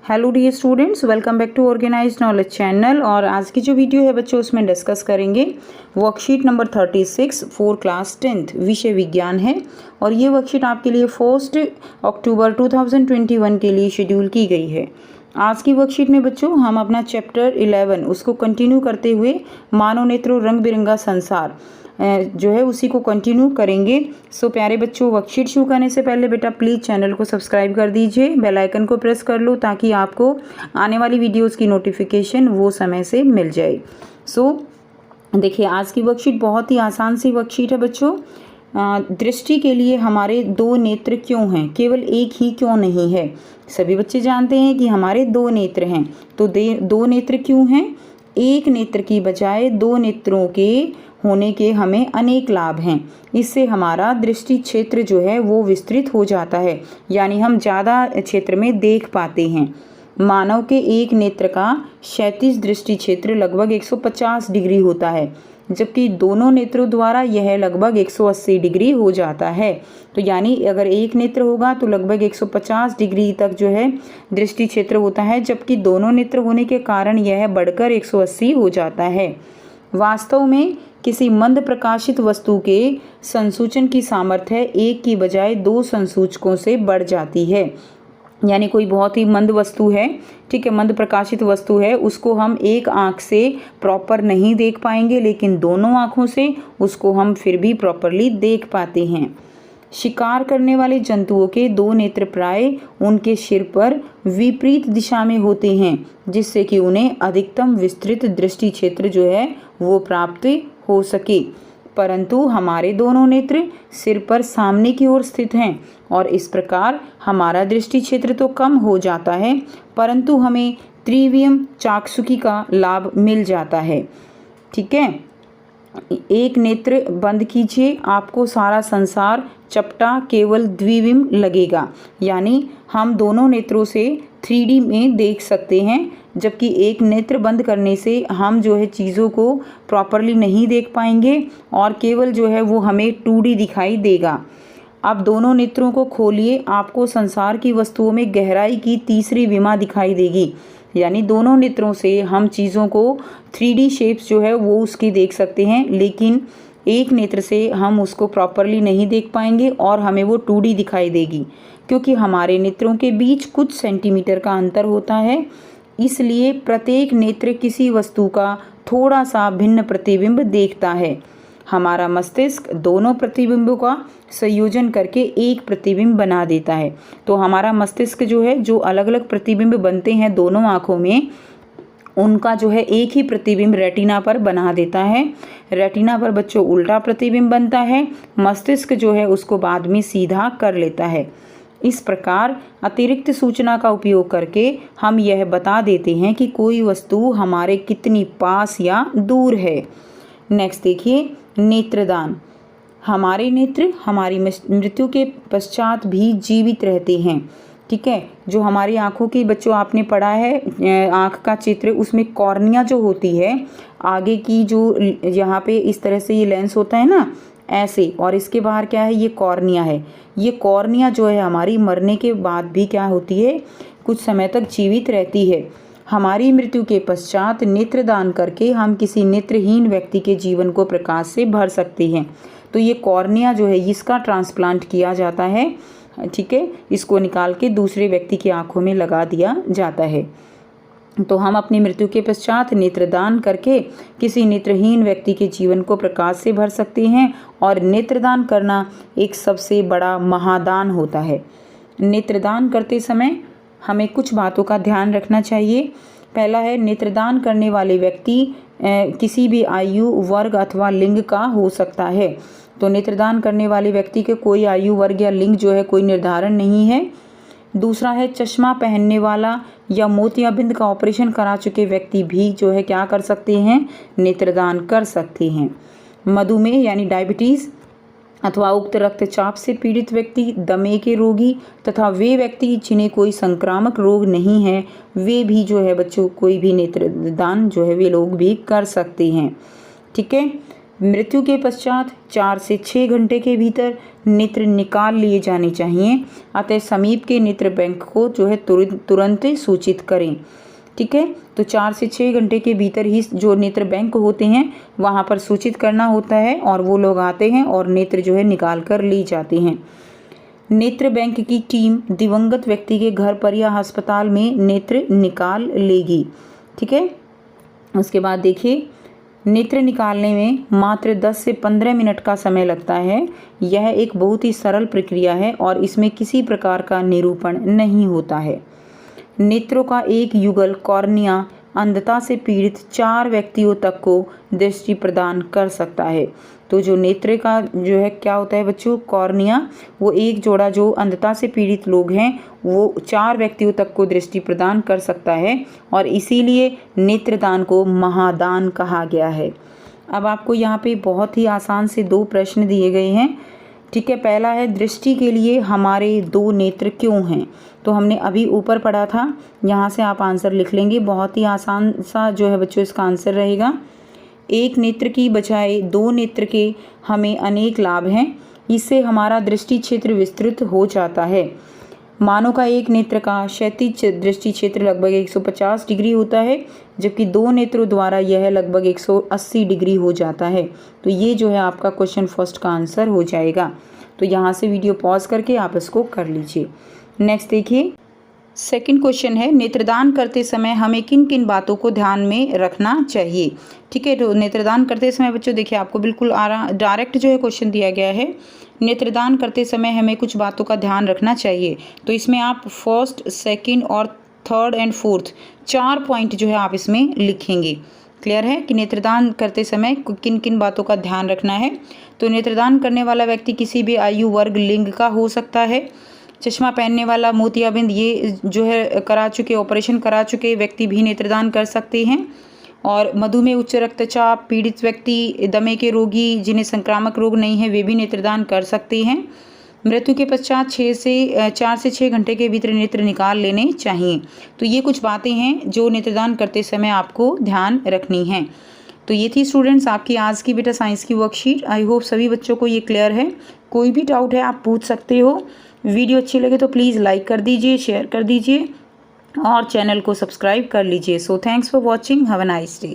Hello dear students, welcome back to organised knowledge channel. और आज की जो वीडियो है बच्चों, उसमें डिस्कस करेंगे worksheet number 36 for class 10th विषय विज्ञान है। और ये वर्कशीट आपके लिए 1 अक्टूबर 2021 के लिए शेड्यूल की गई है। आज की वर्कशीट में बच्चों हम अपना चैप्टर 11 उसको कंटिन्यू करते हुए मानव नेत्रों रंग बिरंगा संसार जो है उसी को कंटिन्यू करेंगे। सो प्यारे बच्चों, वर्कशीट शुरू करने से पहले बेटा प्लीज़ चैनल को सब्सक्राइब कर दीजिए, बेल आइकन को प्रेस कर लो ताकि आपको आने वाली वीडियोस की नोटिफिकेशन वो समय से मिल जाए। सो देखिए, आज की वर्कशीट बहुत ही आसान सी वर्कशीट है बच्चों। दृष्टि के लिए हमारे दो नेत्र क्यों हैं, केवल एक ही क्यों नहीं है। सभी बच्चे जानते हैं कि हमारे दो नेत्र हैं, तो दो नेत्र क्यों हैं। एक नेत्र की बजाय दो नेत्रों के होने के हमें अनेक लाभ हैं। इससे हमारा दृष्टि क्षेत्र जो है वो विस्तृत हो जाता है, यानी हम ज़्यादा क्षेत्र में देख पाते हैं। मानव के एक नेत्र का क्षैतिज दृष्टि क्षेत्र लगभग 150 डिग्री होता है, जबकि दोनों नेत्रों द्वारा यह लगभग 180 डिग्री हो जाता है। तो यानी अगर एक नेत्र होगा तो लगभग 150 डिग्री तक जो है दृष्टि क्षेत्र होता है, जबकि दोनों नेत्र होने के कारण यह बढ़कर 180 हो जाता है। वास्तव में किसी मंद प्रकाशित वस्तु के संसूचन की सामर्थ्य एक की बजाय दो संसूचकों से बढ़ जाती है। यानी कोई बहुत ही मंद वस्तु है, ठीक है, मंद प्रकाशित वस्तु है, उसको हम एक आंख से प्रॉपर नहीं देख पाएंगे, लेकिन दोनों आंखों से उसको हम फिर भी प्रॉपरली देख पाते हैं। शिकार करने वाले जंतुओं के दो नेत्र प्राय उनके सिर पर विपरीत दिशा में होते हैं, जिससे कि उन्हें अधिकतम विस्तृत दृष्टि क्षेत्र जो है वो प्राप्त हो सके। परंतु हमारे दोनों नेत्र सिर पर सामने की ओर स्थित हैं, और इस प्रकार हमारा दृष्टि क्षेत्र तो कम हो जाता है, परंतु हमें त्रिविम चाक्षुषी का लाभ मिल जाता है। ठीक है, एक नेत्र बंद कीजिए, आपको सारा संसार चपटा केवल द्विविम लगेगा, यानी हम दोनों नेत्रों से 3D में देख सकते हैं, जबकि एक नेत्र बंद करने से हम जो है चीज़ों को प्रॉपरली नहीं देख पाएंगे और केवल जो है वो हमें 2D दिखाई देगा। अब दोनों नेत्रों को खोलिए, आपको संसार की वस्तुओं में गहराई की तीसरी विमा दिखाई देगी, यानी दोनों नेत्रों से हम चीज़ों को 3D शेप्स जो है वो उसकी देख सकते हैं, लेकिन एक नेत्र से हम उसको प्रॉपरली नहीं देख पाएंगे और हमें वो 2D दिखाई देगी, क्योंकि हमारे नेत्रों के बीच कुछ सेंटीमीटर का अंतर होता है। इसलिए प्रत्येक नेत्र किसी वस्तु का थोड़ा सा भिन्न प्रतिबिंब देखता है। हमारा मस्तिष्क दोनों प्रतिबिंबों का संयोजन करके एक प्रतिबिंब बना देता है। तो हमारा मस्तिष्क जो है, जो अलग अलग प्रतिबिंब बनते हैं दोनों आँखों में, उनका जो है एक ही प्रतिबिंब रेटिना पर बना देता है। रेटिना पर बच्चों उल्टा प्रतिबिंब बनता है, मस्तिष्क जो है उसको बाद में सीधा कर लेता है। इस प्रकार अतिरिक्त सूचना का उपयोग करके हम यह बता देते हैं कि कोई वस्तु हमारे कितनी पास या दूर है। नेक्स्ट देखिए, नेत्रदान। हमारे नेत्र हमारी मृत्यु के पश्चात भी जीवित रहते हैं। ठीक है, जो हमारी आँखों की बच्चों आपने पढ़ा है आँख का चित्र, उसमें कॉर्निया जो होती है आगे की, जो यहाँ पे इस तरह से ये लेंस होता है ना ऐसे, और इसके बाहर क्या है, ये कॉर्निया है। ये कॉर्निया जो है हमारी मरने के बाद भी क्या होती है, कुछ समय तक जीवित रहती है। हमारी मृत्यु के पश्चात नेत्रदान करके हम किसी नेत्रहीन व्यक्ति के जीवन को प्रकाश से भर सकते हैं। तो ये कॉर्निया जो है इसका ट्रांसप्लांट किया जाता है, ठीक है, इसको निकाल के दूसरे व्यक्ति की आंखों में लगा दिया जाता है। तो हम अपनी मृत्यु के पश्चात नेत्रदान करके किसी नेत्रहीन व्यक्ति के जीवन को प्रकाश से भर सकते हैं, और नेत्रदान करना एक सबसे बड़ा महादान होता है। नेत्रदान करते समय हमें कुछ बातों का ध्यान रखना चाहिए। पहला है, नेत्रदान करने वाले व्यक्ति किसी भी आयु वर्ग अथवा लिंग का हो सकता है। तो नेत्रदान करने वाले व्यक्ति के कोई आयु वर्ग या लिंग जो है कोई निर्धारण नहीं है। दूसरा है, चश्मा पहनने वाला या मोतियाबिंद का ऑपरेशन करा चुके व्यक्ति भी जो है क्या कर सकते हैं, नेत्रदान कर सकते हैं। मधुमेह यानी डायबिटीज़ अथवा उक्त रक्तचाप से पीड़ित व्यक्ति, दमे के रोगी तथा वे व्यक्ति जिन्हें कोई संक्रामक रोग नहीं है, वे भी जो है बच्चों कोई भी नेत्रदान जो है वे लोग भी कर सकते हैं। ठीक है, मृत्यु के पश्चात 4 से 6 घंटे के भीतर नेत्र निकाल लिए जाने चाहिए, अतः समीप के नेत्र बैंक को जो है तुरंत सूचित करें। ठीक है, तो 4 से 6 घंटे के भीतर ही जो नेत्र बैंक होते हैं वहाँ पर सूचित करना होता है और वो लोग आते हैं और नेत्र जो है निकाल कर ली जाते हैं। नेत्र बैंक की टीम दिवंगत व्यक्ति के घर पर या अस्पताल में नेत्र निकाल लेगी। ठीक है, उसके बाद देखिए, नेत्र निकालने में मात्र 10 से 15 मिनट का समय लगता है। यह एक बहुत ही सरल प्रक्रिया है और इसमें किसी प्रकार का निरूपण नहीं होता है। नेत्रों का एक युगल कॉर्निया अंधता से पीड़ित 4 व्यक्तियों तक को दृष्टि प्रदान कर सकता है। तो जो नेत्र का जो है क्या होता है बच्चों, कॉर्निया, वो एक जोड़ा जो अंधता से पीड़ित लोग हैं वो 4 व्यक्तियों तक को दृष्टि प्रदान कर सकता है और इसीलिए नेत्रदान को महादान कहा गया है। अब आपको यहाँ पे बहुत ही आसान से 2 प्रश्न दिए गए हैं। ठीक है, पहला है दृष्टि के लिए हमारे 2 नेत्र क्यों हैं। तो हमने अभी ऊपर पढ़ा था, यहाँ से आप आंसर लिख लेंगे। बहुत ही आसान सा जो है बच्चों इसका आंसर रहेगा। एक नेत्र की बजाय 2 नेत्र के हमें अनेक लाभ हैं। इससे हमारा दृष्टि क्षेत्र विस्तृत हो जाता है। मानव का एक नेत्र का क्षैतिज दृष्टि क्षेत्र लगभग 150 डिग्री होता है, जबकि 2 नेत्रों द्वारा यह लगभग 180 डिग्री हो जाता है। तो ये जो है आपका क्वेश्चन फर्स्ट का आंसर हो जाएगा। तो यहाँ से वीडियो पॉज करके आप इसको कर लीजिए। नेक्स्ट देखिए, सेकंड क्वेश्चन है, नेत्रदान करते समय हमें किन किन बातों को ध्यान में रखना चाहिए। ठीक है, तो नेत्रदान करते समय बच्चों देखिए आपको बिल्कुल डायरेक्ट जो है क्वेश्चन दिया गया है। नेत्रदान करते समय हमें कुछ बातों का ध्यान रखना चाहिए। तो इसमें आप फर्स्ट, सेकंड और थर्ड एंड फोर्थ 4 पॉइंट जो है आप इसमें लिखेंगे। क्लियर है कि नेत्रदान करते समय किन किन बातों का ध्यान रखना है। तो नेत्रदान करने वाला व्यक्ति किसी भी आयु वर्ग लिंग का हो सकता है। चश्मा पहनने वाला, मोतियाबिंद ये जो है ऑपरेशन करा चुके व्यक्ति भी नेत्रदान कर सकते हैं। और मधुमेह, उच्च रक्तचाप पीड़ित व्यक्ति, दमे के रोगी जिन्हें संक्रामक रोग नहीं है वे भी नेत्रदान कर सकते हैं। मृत्यु के पश्चात 4 से 6 घंटे के भीतर नेत्र निकाल लेने चाहिए। तो ये कुछ बातें हैं जो नेत्रदान करते समय आपको ध्यान रखनी है। तो ये थी स्टूडेंट्स आपकी आज की बेटा साइंस की वर्कशीट। आई होप सभी बच्चों को ये क्लियर है। कोई भी डाउट है आप पूछ सकते हो। वीडियो अच्छी लगे तो प्लीज़ लाइक कर दीजिए, शेयर कर दीजिए और चैनल को सब्सक्राइब कर लीजिए। So thanks for watching, have a nice day.